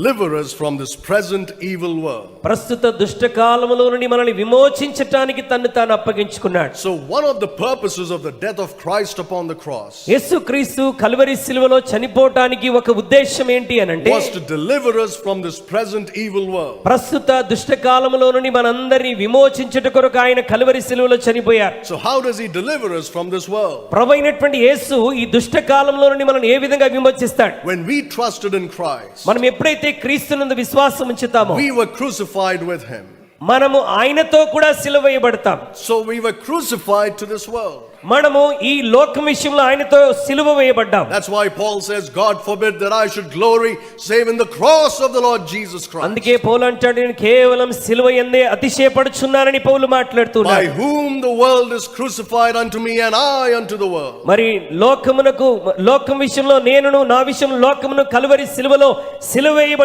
deliver us from this present evil world. ప్రస్తుత దుష్ట కాలములో నుండి మనల్ని విమోచించటానికి తన్ను తాను అప్పగించుకున్నాడు. So one of the purposes of the death of Christ upon the cross యేసుక్రీస్తు కల్వరి శిలువలో చనిపోవటానికి ఒక ఉద్దేశం ఏంటి అనంటే was to deliver us from this present evil world. ప్రస్తుత దుష్ట కాలములో నుండి మనందరినీ విమోచించుట కొరకు ఆయన కల్వరి శిలువలో చనిపోయారు. So how does he deliver us from this world? ప్రభువైనటువంటి యేసు ఈ దుష్ట కాలంలో నుండి మనల్ని ఏ విధంగా విమోచిస్తాడు? When we trusted in Christ, మనం ఎప్పుడైతే క్రీస్తునందు విశ్వాసం ఉంచుతామో we were crucified with him. మనము ఆయనతో కూడా సిలువ వేయబడతాం. So we were crucified to this world. మనము ఈ లోకం విషయంలో ఆయనతో సిలువ వేయబడ్డాం. That's why Paul says, God forbid that I should glory save in the cross of the Lord Jesus Christ. అందుకే పౌలు అంటాడు, నేను కేవలం సిలువ యందే అతిశయపడుచున్నానని పౌలు మాట్లాడుతున్నాడు. By whom the world is crucified unto me and I unto the world. మరి లోకం విషయంలో నేనును నా విషయంలో లోకమును కల్వరి సిలువలో సిలువ వేయబడి